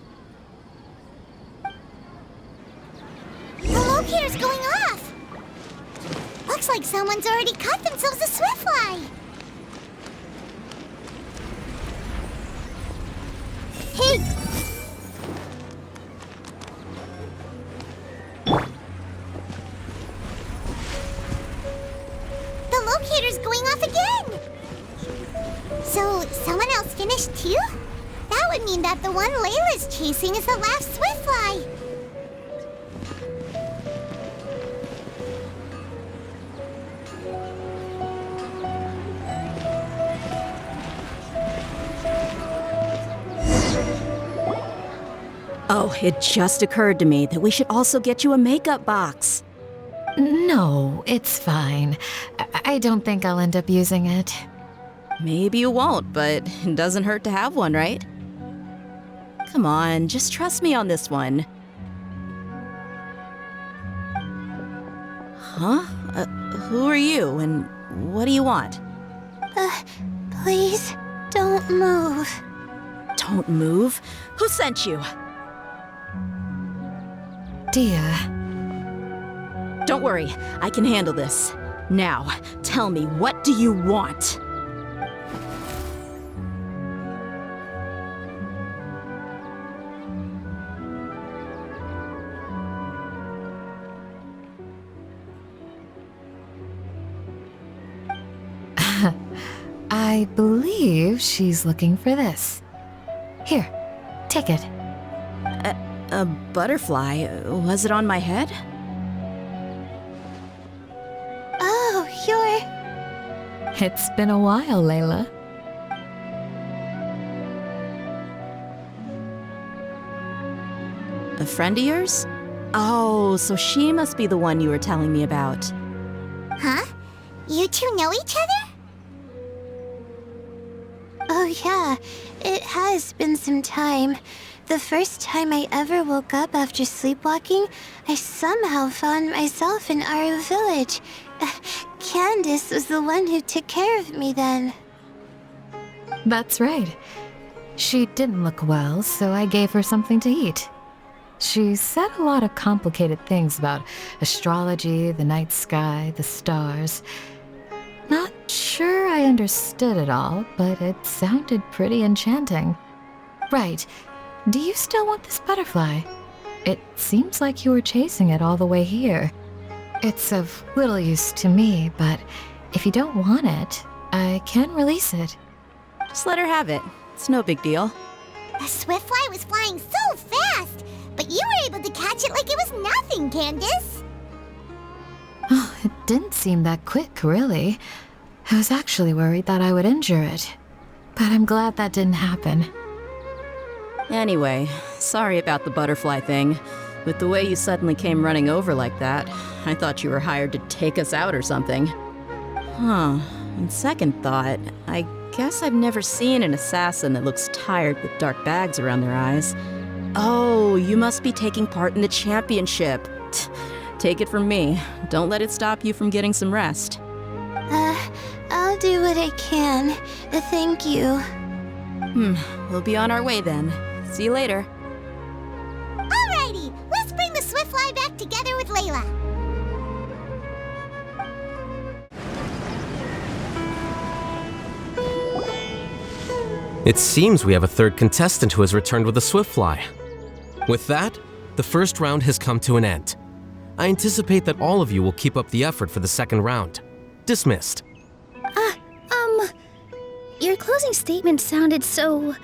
The locator's going off. Looks like someone's already caught themselves a Swiftfly. Hey! The locator's going off again. So, someone else finished too? That would mean that the one Layla's chasing is the last Swiftfly. Oh, it just occurred to me that we should also get you a makeup box. No, it's fine. I don't think I'll end up using it. Maybe you won't, but it doesn't hurt to have one, right? Come on, just trust me on this one. Huh? Who are you, and what do you want? Please, don't move. Don't move? Who sent you? Dia. Don't worry, I can handle this. Now, tell me, what do you want? I believe she's looking for this. Here, take it. A butterfly? Was it on my head? Oh, you're... It's been a while, Layla. A friend of yours? Oh, so she must be the one you were telling me about. Huh? You two know each other? Oh yeah, it has been some time. The first time I ever woke up after sleepwalking, I somehow found myself in our village. Candace was the one who took care of me then. That's right. She didn't look well, so I gave her something to eat. She said a lot of complicated things about astrology, the night sky, the stars. Not sure I understood it all, but it sounded pretty enchanting. Right. Do you still want this butterfly? It seems like you were chasing it all the way here. It's of little use to me, but if you don't want it, I can release it. Just let her have it. It's no big deal. The Swiftfly was flying so fast, but you were able to catch it like it was nothing, Candace. Oh, it didn't seem that quick, really. I was actually worried that I would injure it. But I'm glad that didn't happen. Anyway, sorry about the butterfly thing. With the way you suddenly came running over like that, I thought you were hired to take us out or something. Huh. On second thought, I guess I've never seen an assassin that looks tired with dark bags around their eyes. Oh, you must be taking part in the championship. Take it from me. Don't let it stop you from getting some rest. I'll do what I can. Thank you. We'll be on our way then. See you later. Alrighty, let's bring the Swiftfly back together with Layla. It seems we have a third contestant who has returned with a Swiftfly. With that, the first round has come to an end. I anticipate that all of you will keep up the effort for the second round. Dismissed. Your closing statement sounded so...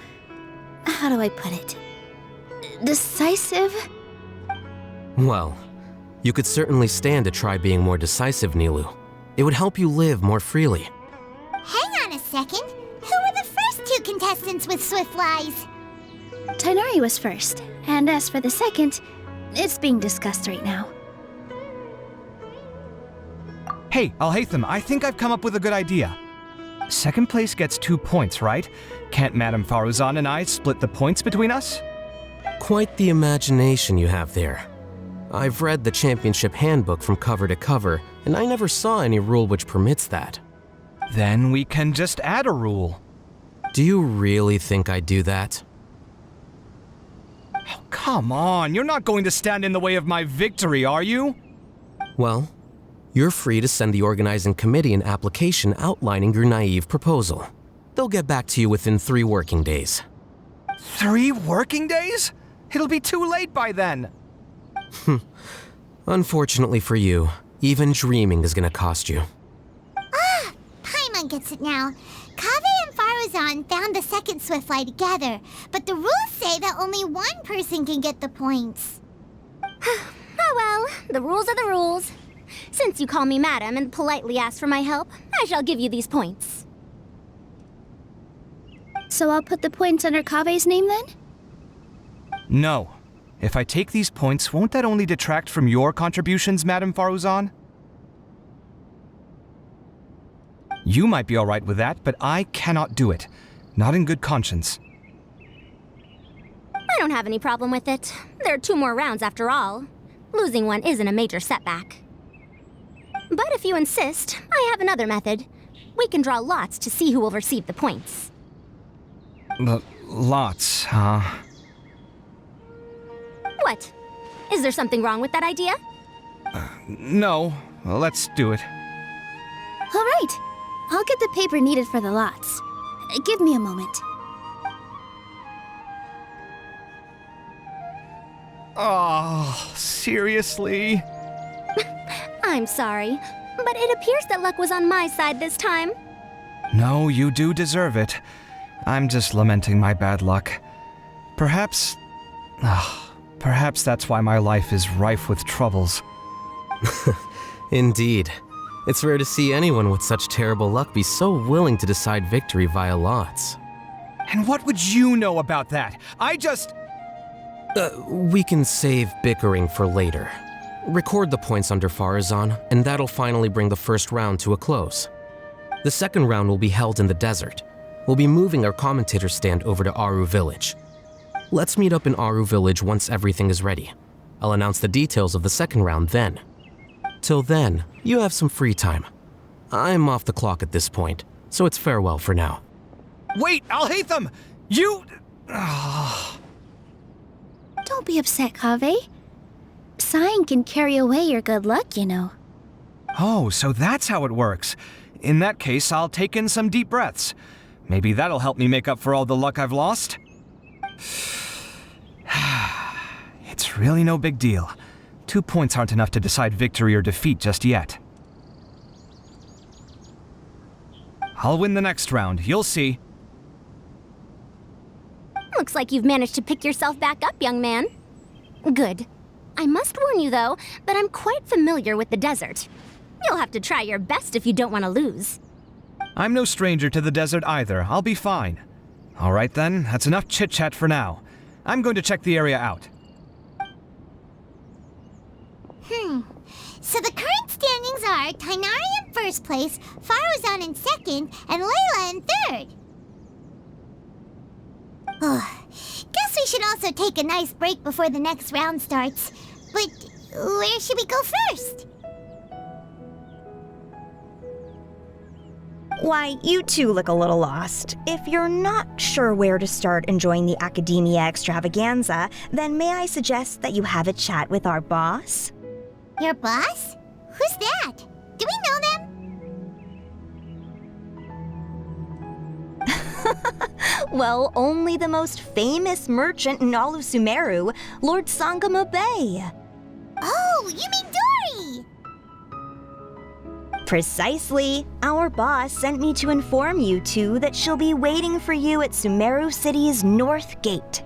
how do I put it? Decisive? Well, you could certainly stand to try being more decisive, Nilu. It would help you live more freely. Hang on a second. Who were the first two contestants with Swiftflies? Tainari was first, and as for the second, it's being discussed right now. Hey, Alhaitham, I think I've come up with a good idea. Second place gets 2 points, right? Can't Madame Faruzan and I split the points between us? Quite the imagination you have there. I've read the championship handbook from cover to cover, and I never saw any rule which permits that. Then we can just add a rule. Do you really think I'd do that? Oh, come on, you're not going to stand in the way of my victory, are you? Well, you're free to send the organizing committee an application outlining your naive proposal. They'll get back to you within 3 working days. 3 working days? It'll be too late by then. Unfortunately for you, even dreaming is gonna cost you. Paimon gets it now. Kaveh and Faruzan found the second Swiftfly together, but the rules say that only one person can get the points. Oh well, the rules are the rules. Since you call me madam and politely ask for my help, I shall give you these points. So I'll put the points under Kaveh's name then? No. If I take these points, won't that only detract from your contributions, Madame Faruzan? You might be alright with that, but I cannot do it. Not in good conscience. I don't have any problem with it. There are 2 more rounds after all. Losing one isn't a major setback. But if you insist, I have another method. We can draw lots to see who will receive the points. Lots, huh? What? Is there something wrong with that idea? No. Well, let's do it. All right. I'll get the paper needed for the lots. Give me a moment. Oh, seriously? I'm sorry, but it appears that luck was on my side this time. No, you do deserve it. I'm just lamenting my bad luck. Perhaps that's why my life is rife with troubles. Indeed. It's rare to see anyone with such terrible luck be so willing to decide victory via lots. And what would you know about that? We can save bickering for later. Record the points under Farazan, and that'll finally bring the first round to a close. The second round will be held in the desert. We'll be moving our commentator stand over to Aru Village. Let's meet up in Aru Village once everything is ready. I'll announce the details of the second round then. Till then, you have some free time. I'm off the clock at this point, so it's farewell for now. Wait, Alhaitham! You... Don't be upset, Kaveh. Sighing can carry away your good luck, you know. Oh, so that's how it works. In that case, I'll take in some deep breaths. Maybe that'll help me make up for all the luck I've lost. It's really no big deal. 2 points aren't enough to decide victory or defeat just yet. I'll win the next round, you'll see. Looks like you've managed to pick yourself back up, young man. Good. I must warn you, though, that I'm quite familiar with the desert. You'll have to try your best if you don't want to lose. I'm no stranger to the desert either. I'll be fine. All right then, that's enough chit-chat for now. I'm going to check the area out. So the current standings are Tainari in first place, Faruzan in second, and Layla in third. Guess we should also take a nice break before the next round starts. But where should we go first? Why, you two look a little lost. If you're not sure where to start enjoying the Academia extravaganza, then may I suggest that you have a chat with our boss? Your boss? Who's that? Do we know them? Well, only the most famous merchant in all of Sumeru, Lord Sangamo Bay. Oh, you mean Dory! Precisely. Our boss sent me to inform you two that she'll be waiting for you at Sumeru City's North Gate.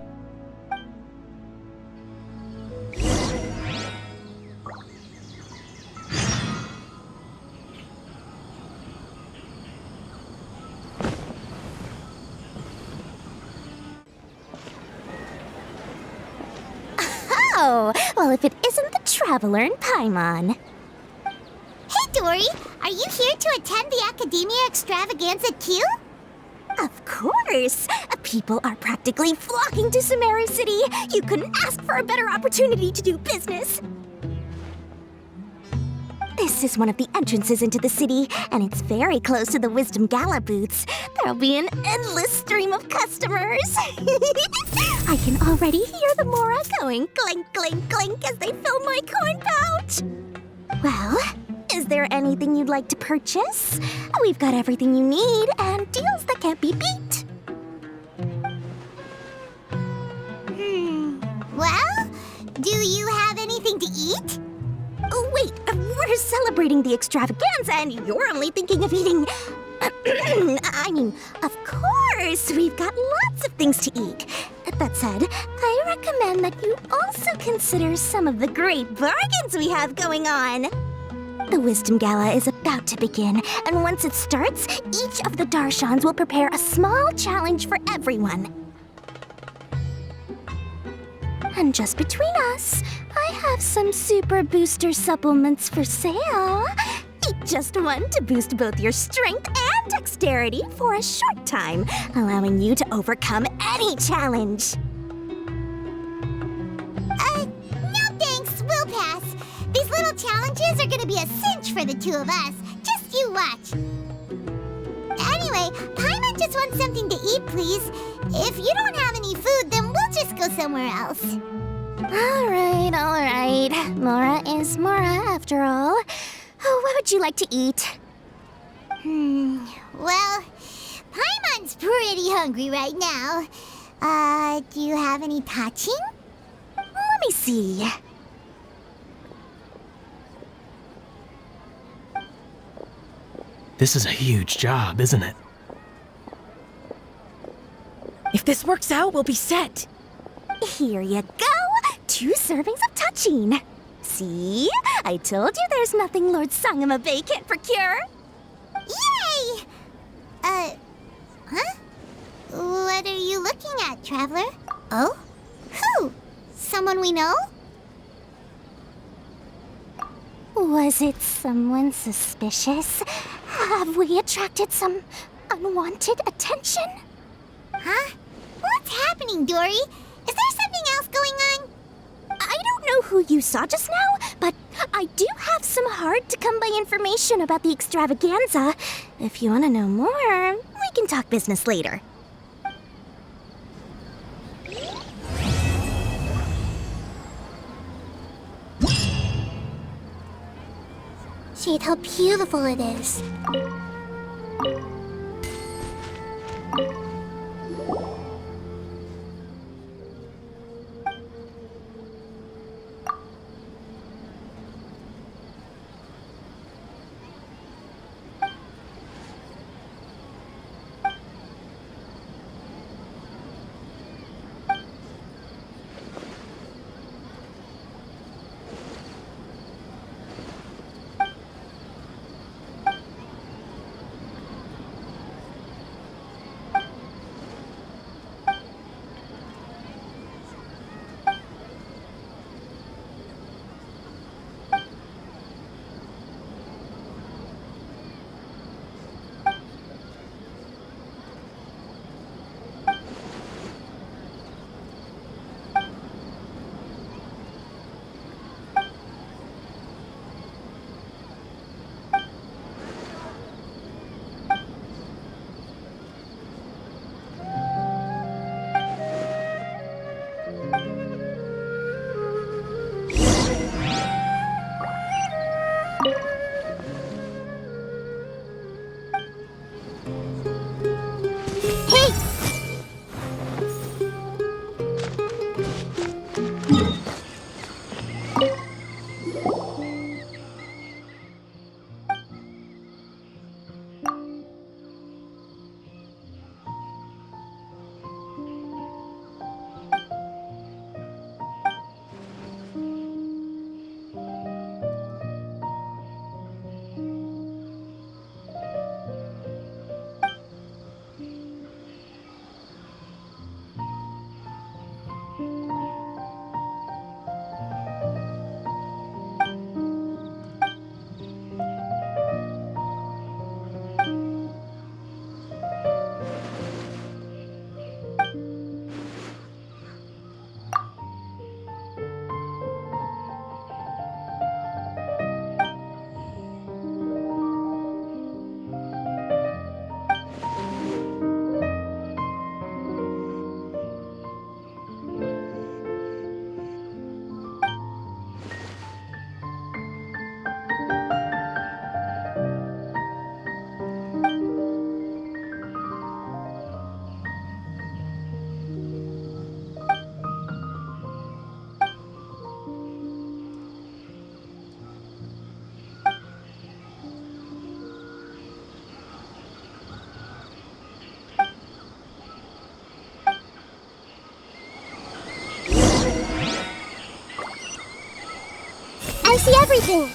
Oh, well, if it isn't the Traveler in Paimon. Hey, Dory! Are you here to attend the Academia extravaganza too? Of course! People are practically flocking to Sumeru City. You couldn't ask for a better opportunity to do business. This is one of the entrances into the city, and it's very close to the Wisdom Gala booths. There'll be an endless stream of customers. I can already hear the Mora going clink, clink, clink as they fill my coin pouch. Well, is there anything you'd like to purchase? We've got everything you need and deals that can't be beat. Well, do you have anything to eat? Oh, wait, we're celebrating the extravaganza and you're only thinking of eating... I mean, of course, we've got lots of things to eat. That said, I recommend that you also consider some of the great bargains we have going on. The Wisdom Gala is about to begin, and once it starts, each of the Darshans will prepare a small challenge for everyone. And just between us, I have some super booster supplements for sale. Eat just one to boost both your strength and dexterity for a short time, allowing you to overcome any challenge. No thanks, we'll pass. These little challenges are gonna be a cinch for the two of us. Just you watch. Anyway, Paimon just wants something to eat, please. If you don't have any food, then we'll just go somewhere else. All right. Mora is Mora, after all. Oh, what would you like to eat? Well, Paimon's pretty hungry right now. Do you have any touching? Let me see. This is a huge job, isn't it? If this works out, we'll be set. Here you go. 2 servings of touching. See? I told you there's nothing Lord Sangamo Bay can't procure. Yay! Huh? What are you looking at, Traveler? Oh? Who? someone we know? Was it someone suspicious? Have we attracted some unwanted attention? Huh? What's happening, Dory? Is there something else going on? I don't know who you saw just now, but I do have some hard-to-come-by information about the extravaganza. If you want to know more, we can talk business later. See how beautiful it is. I see everything!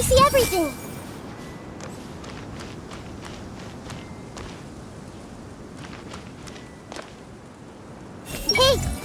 see everything. Hey!